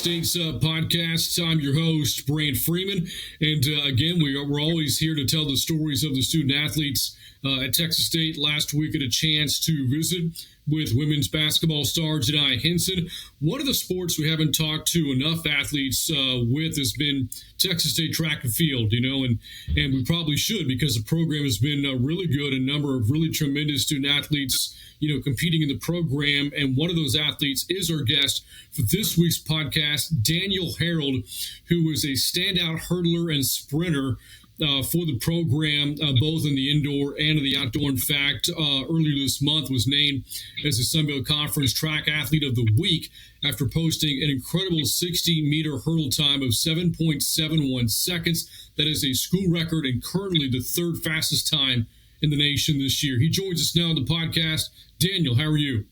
States Podcasts. I'm your host, Brant Freeman, and again, we're always here to tell the stories of the student athletes at Texas State. Last week, had a chance to visit with women's basketball star Janai Henson. One of the sports we haven't talked to enough athletes with has been Texas State track and field, and we probably should, because the program has been really good. A number of really tremendous student athletes competing in the program. And one of those athletes is our guest for this week's podcast, Daniel Harrold, who is a standout hurdler and sprinter for the program, both in the indoor and in the outdoor. In fact, earlier this month was named as the Sunbelt Conference Track Athlete of the Week after posting an incredible 60-meter hurdle time of 7.71 seconds. That is a school record and currently the third fastest time in the nation this year. He joins us now on the podcast. Daniel, how are you?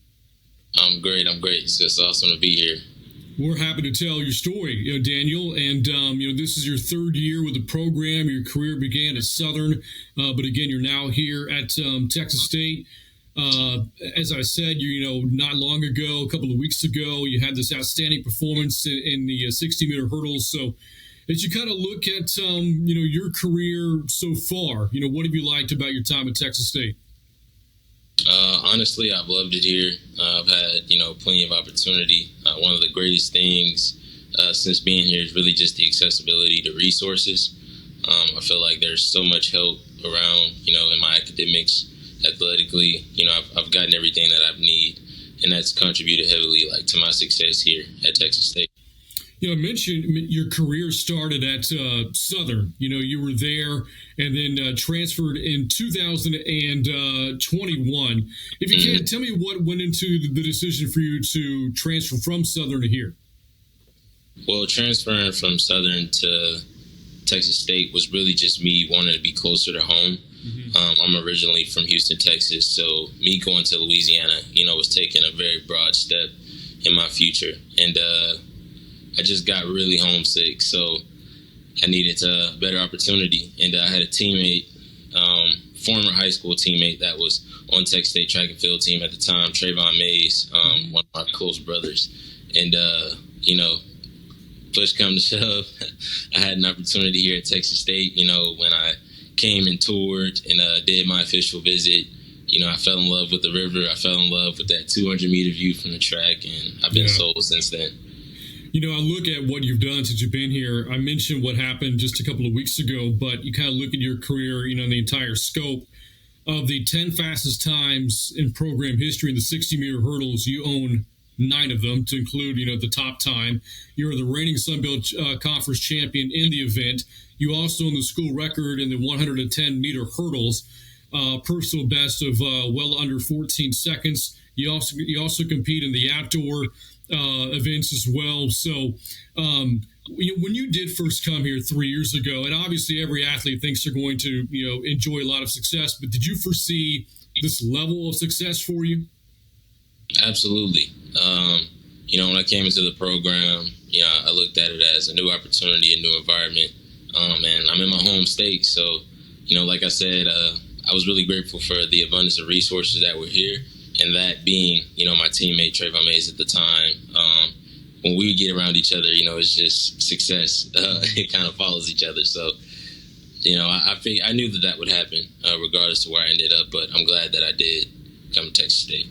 I'm great. It's just awesome to be here. We're happy to tell your story, Daniel. And, this is your third year with the program. Your career began at Southern, but again, you're now here at Texas State. As I said, not long ago, a couple of weeks ago, you had this outstanding performance in the 60-meter hurdles. So as you kind of look at, your career so far, what have you liked about your time at Texas State? Honestly, I've loved it here. I've had, plenty of opportunity. One of the greatest things since being here is really just the accessibility to resources. I feel like there's so much help around, in my academics, athletically. I've gotten everything that I need, and that's contributed heavily, to my success here at Texas State. I mentioned your career started at Southern. You were there and then transferred in 2021. If you can, tell me what went into the decision for you to transfer from Southern to here. Well, transferring from Southern to Texas State was really just me wanting to be closer to home. I'm originally from Houston, Texas, so me going to Louisiana, was taking a very broad step in my future. And I just got really homesick, so I needed a better opportunity. And I had a teammate, former high school teammate that was on Texas State track and field team at the time, Trayvon Mays, one of my close brothers. And, push come to shove, I had an opportunity here at Texas State. When I came and toured and did my official visit, I fell in love with the river. I fell in love with that 200-meter view from the track, and I've been sold since then. I look at what you've done since you've been here. I mentioned what happened just a couple of weeks ago, but you kind of look at your career, in the entire scope of the 10 fastest times in program history in the 60-meter hurdles. You own 9 of them, to include, the top time. You're the reigning Sunbelt Conference champion in the event. You also own the school record in the 110-meter hurdles, personal best of well under 14 seconds. You also compete in the outdoor events as well. So when you did first come here 3 years ago, and obviously every athlete thinks they're going to enjoy a lot of success, but did you foresee this level of success for you? Absolutely. When I came into the program, I looked at it as a new opportunity, a new environment, and I'm in my home state. So, like I said, I was really grateful for the abundance of resources that were here. And that being, my teammate, Trayvon Mays at the time, when we get around each other, it's just success. It kind of follows each other. So, I knew that would happen regardless of where I ended up. But I'm glad that I did come to Texas State.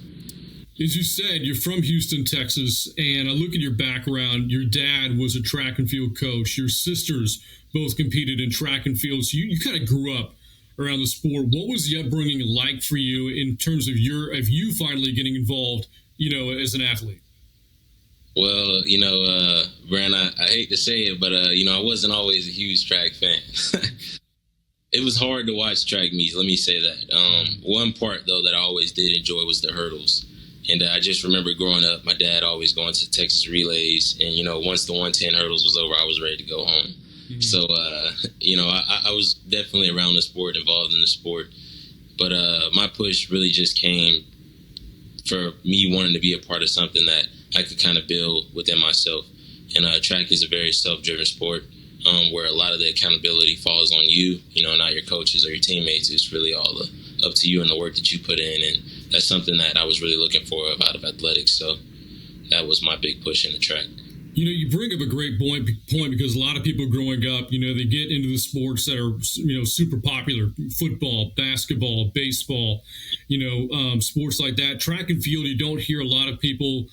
As you said, you're from Houston, Texas, and I look at your background. Your dad was a track and field coach. Your sisters both competed in track and field. So you kind of grew up around the sport. What was the upbringing like for you in terms of you finally getting involved, as an athlete? Well, Brand, I hate to say it, but, I wasn't always a huge track fan. It was hard to watch track meets, let me say that. One part, though, that I always did enjoy was the hurdles. And I just remember growing up, my dad always going to Texas relays. And, once the 110 hurdles was over, I was ready to go home. So, I was definitely around the sport, involved in the sport. But my push really just came for me wanting to be a part of something that I could kind of build within myself. And track is a very self-driven sport where a lot of the accountability falls on you, not your coaches or your teammates. It's really all up to you and the work that you put in. And that's something that I was really looking for out of athletics. So that was my big push in the track. You bring up a great point because a lot of people growing up, they get into the sports that are, super popular: football, basketball, baseball, sports like that. Track and field, you don't hear a lot of people,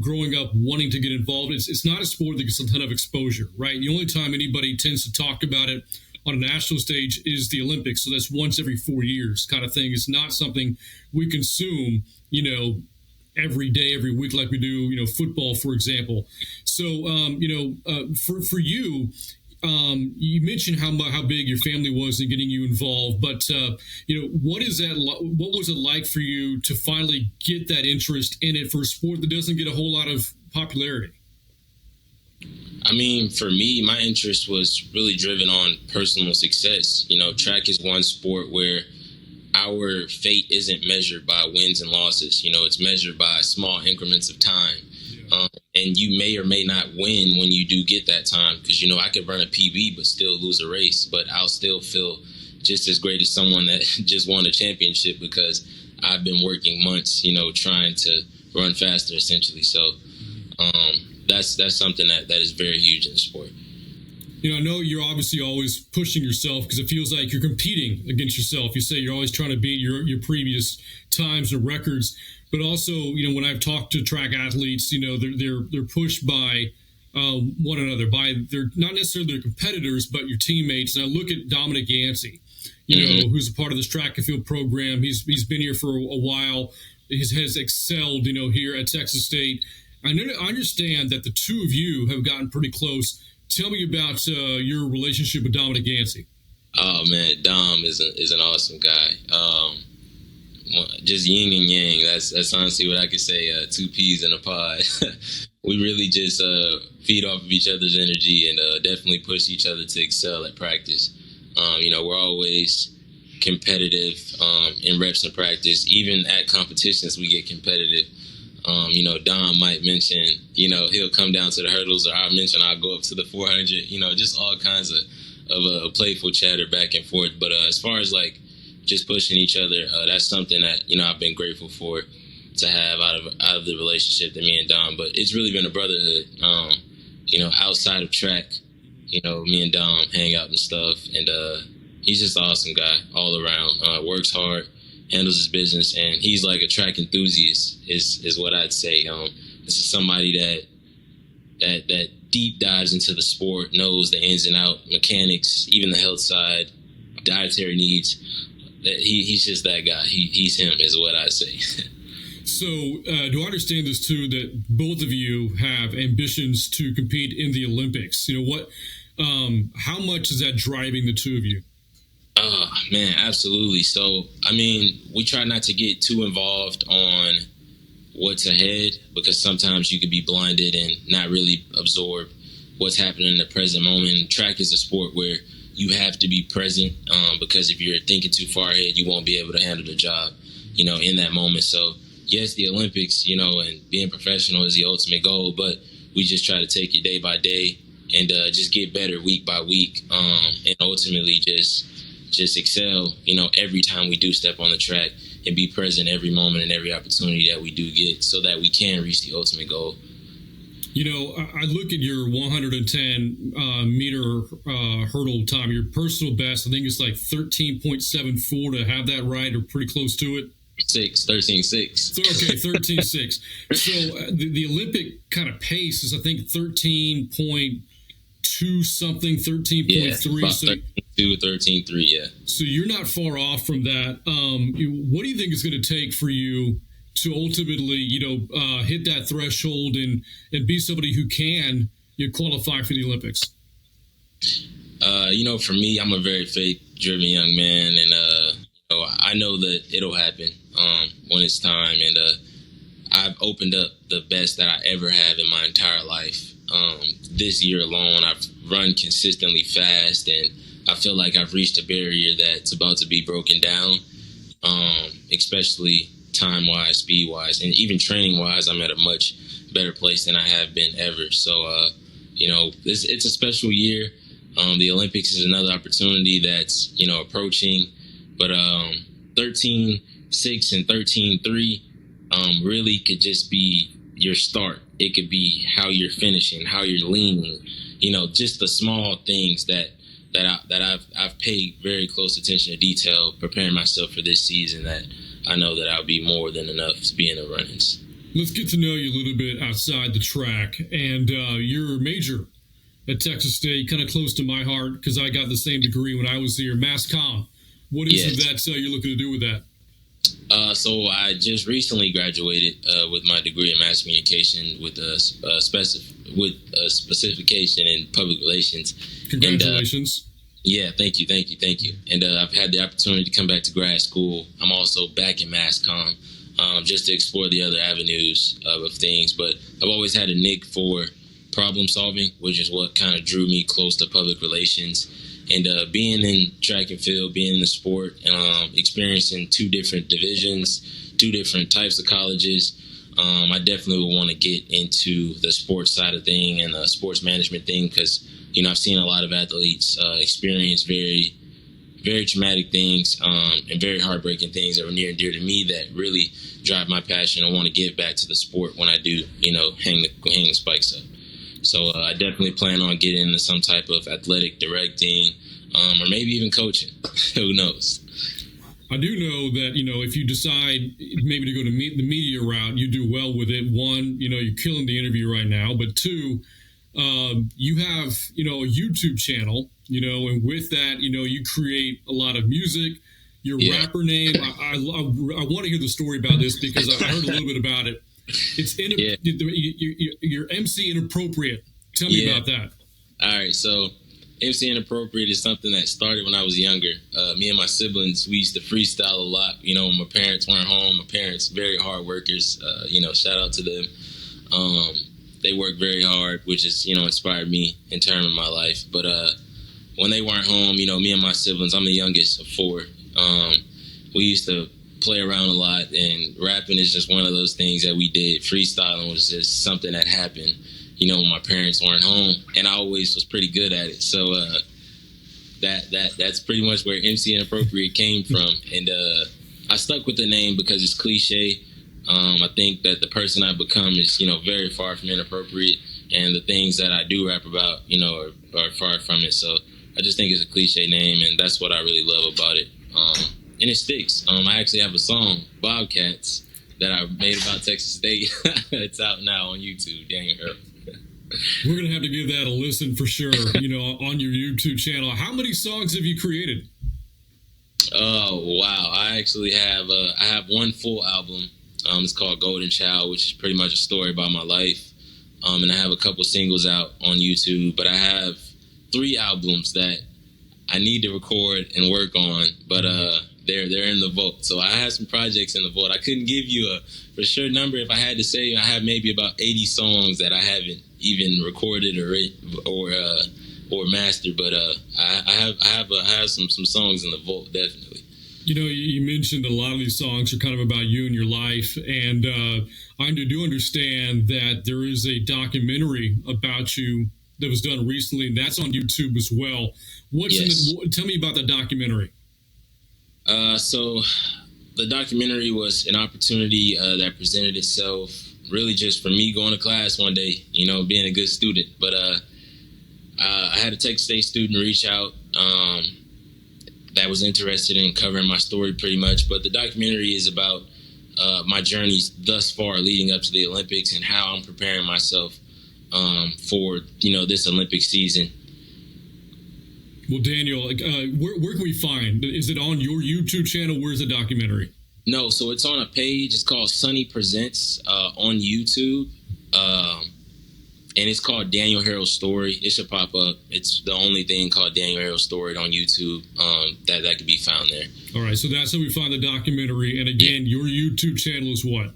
growing up wanting to get involved. It's not a sport that gets a ton of exposure, right? The only time anybody tends to talk about it on a national stage is the Olympics. So that's once every 4 years kind of thing. It's not something we consume, every day, every week, like we do, football, for example. So, for you, you mentioned how big your family was in getting you involved, but what is that? What was it like for you to finally get that interest in it for a sport that doesn't get a whole lot of popularity? I mean, for me, my interest was really driven on personal success. Track is one sport where our fate isn't measured by wins and losses. It's measured by small increments of time. Yeah. And you may or may not win when you do get that time because, I could run a PB but still lose a race, but I'll still feel just as great as someone that just won a championship because I've been working months, trying to run faster essentially. So that's something that is very huge in the sport. I know you're obviously always pushing yourself because it feels like you're competing against yourself. You say you're always trying to beat your previous times and records, but also, when I've talked to track athletes, they're pushed by one another. They're not necessarily their competitors, but your teammates. And I look at Dominic Yancey, who's a part of this track and field program. He's been here for a while. He has excelled, here at Texas State. I understand that the two of you have gotten pretty close. Tell me about your relationship with Dominic Yancey. Oh man, Dom is an awesome guy. Just yin and yang. That's honestly what I could say. Two peas in a pod. We really just feed off of each other's energy and definitely push each other to excel at practice. We're always competitive in reps and practice. Even at competitions, we get competitive. Dom might mention, he'll come down to the hurdles, or I'll mention I'll go up to the 400, just all kinds of playful chatter back and forth. But as far as like just pushing each other, that's something that, I've been grateful for to have out of the relationship that me and Dom. But it's really been a brotherhood, outside of track, me and Dom hang out and stuff. And he's just an awesome guy all around, works hard, handles his business, and he's like a track enthusiast is what I'd say. This is somebody that deep dives into the sport, knows the ins and outs, mechanics, even the health side, dietary needs. He's just that guy. He's him is what I say. So do I understand this too, that both of you have ambitions to compete in the Olympics? How much is that driving the two of you? Man, absolutely. So, I mean, we try not to get too involved on what's ahead because sometimes you could be blinded and not really absorb what's happening in the present moment. Track is a sport where you have to be present because if you're thinking too far ahead, you won't be able to handle the job, in that moment. So, yes, the Olympics, and being professional is the ultimate goal, but we just try to take it day by day and just get better week by week and ultimately just excel, every time we do step on the track and be present every moment and every opportunity that we do get so that we can reach the ultimate goal. I look at your 110 meter hurdle time, your personal best. I think it's like 13.74 to have that right, or pretty close to it. 13.6. Okay, 13.6. So the Olympic kind of pace is, I think, 13.2 something, 13.3. Yeah, so 13.3, yeah. So you're not far off from that. What do you think is going to take for you to ultimately, hit that threshold and be somebody who can qualify for the Olympics? For me, I'm a very faith-driven young man, and I know that it'll happen when it's time. And I've opened up the best that I ever have in my entire life. This year alone, I've run consistently fast, and I feel like I've reached a barrier that's about to be broken down, especially time-wise, speed-wise, and even training-wise. I'm at a much better place than I have been ever. So, it's a special year. The Olympics is another opportunity that's, approaching. But 13-6 and 13-3 really could just be your start. It could be how you're finishing, how you're leaning, just the small things that I've paid very close attention to detail, preparing myself for this season, that I know that I'll be more than enough to be in the runnings. Let's get to know you a little bit outside the track. And you're a major at Texas State, kind of close to my heart because I got the same degree when I was here, Mass Comm. What is it that you're looking to do with that? So I just recently graduated with my degree in mass communication with a specification in public relations. Congratulations. And, thank you. And I've had the opportunity to come back to grad school. I'm also back in Mass Comm, just to explore the other avenues of things. But I've always had a knack for problem solving, which is what kind of drew me close to public relations. And being in track and field, being in the sport, experiencing two different divisions, two different types of colleges, I definitely would want to get into the sports side of thing and the sports management thing, because, I've seen a lot of athletes experience very, very traumatic things and very heartbreaking things that were near and dear to me that really drive my passion. I want to give back to the sport when I do, hang the spikes up. So I definitely plan on getting into some type of athletic directing, or maybe even coaching. Who knows? I do know that, if you decide maybe to go to the media route, you do well with it. One, you're killing the interview right now. But two, you have, a YouTube channel, and with that, you create a lot of music. Your rapper name, I want to hear the story about this because I heard a little bit about it. It's you're MC Inappropriate. Tell me about that. All right, so MC Inappropriate is something that started when I was younger. Me and my siblings, we used to freestyle a lot. When my parents weren't home. My parents, very hard workers. Shout out to them. They work very hard, which has, inspired me in terms of my life. But when they weren't home, me and my siblings, I'm the youngest of four. We used to play around a lot, and rapping is just one of those things that we did. Freestyling was just something that happened, when my parents weren't home, and I always was pretty good at it. So that's pretty much where MC Inappropriate came from, and I stuck with the name because it's cliche. I think that the person I've become is, very far from inappropriate, and the things that I do rap about, are far from it. So I just think it's a cliche name, and that's what I really love about it. And it sticks. I actually have a song, Bobcats, that I made about Texas State. It's out now on YouTube, Daniel Harrold. We're going to have to give that a listen for sure, on your YouTube channel. How many songs have you created? Oh, wow. I actually have I have one full album. It's called Golden Child, which is pretty much a story about my life. And I have a couple singles out on YouTube. But I have 3 albums that I need to record and work on, but they're in the vault. So I have some projects in the vault. I couldn't give you a for sure number. If I had to say, I have maybe about 80 songs that I haven't even recorded or mastered. But I have some songs in the vault, definitely. You mentioned a lot of these songs are kind of about you and your life, and I do understand that there is a documentary about you that was done recently, and that's on YouTube as well. Tell me about the documentary. So the documentary was an opportunity that presented itself really just for me going to class one day, being a good student. But I had a Texas State student reach out that was interested in covering my story pretty much. But the documentary is about my journey thus far leading up to the Olympics and how I'm preparing myself for this Olympic season. Well, Daniel, where can we find? Is it on your YouTube channel? Where's the documentary? No, so it's on a page. It's called Sunny Presents on YouTube, and it's called Daniel Harrold's Story. It should pop up. It's the only thing called Daniel Harrold's Story on YouTube that can be found there. All right, so that's how we find the documentary. And again, your YouTube channel is what?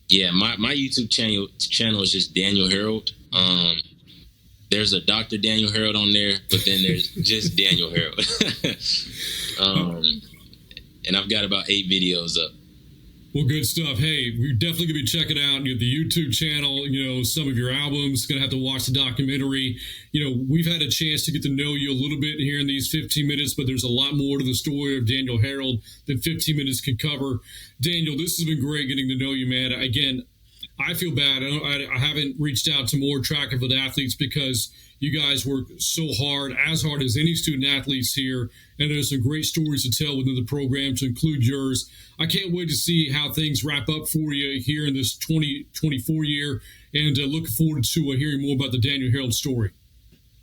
Yeah, my YouTube channel is just Daniel Harrold. there's a Dr. Daniel Harrold on there, but then there's just Daniel Harrold. And I've got about 8 videos up. Well, good stuff. Hey, we're definitely going to be checking out the YouTube channel, some of your albums. Going to have to watch the documentary. We've had a chance to get to know you a little bit here in these 15 minutes, but there's a lot more to the story of Daniel Harrold than 15 minutes can cover. Daniel, this has been great getting to know you, man. Again, I feel bad. I haven't reached out to more track and field athletes because you guys work so hard as any student athletes here, and there's some great stories to tell within the program, to include yours. I can't wait to see how things wrap up for you here in this 2024 year, and looking forward to hearing more about the Daniel Harrold story.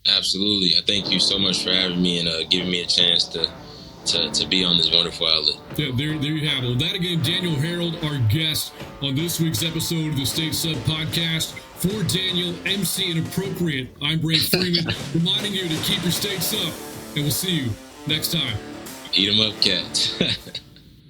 Absolutely. I thank you so much for having me and giving me a chance to be on this wonderful outlet. Yeah, there you have it. Well, that again, Daniel Harrold, our guest on this week's episode of the State Sub Podcast. For Daniel, MC Inappropriate, I'm Brent Freeman, reminding you to keep your states up, and we'll see you next time. Eat 'em up, cats.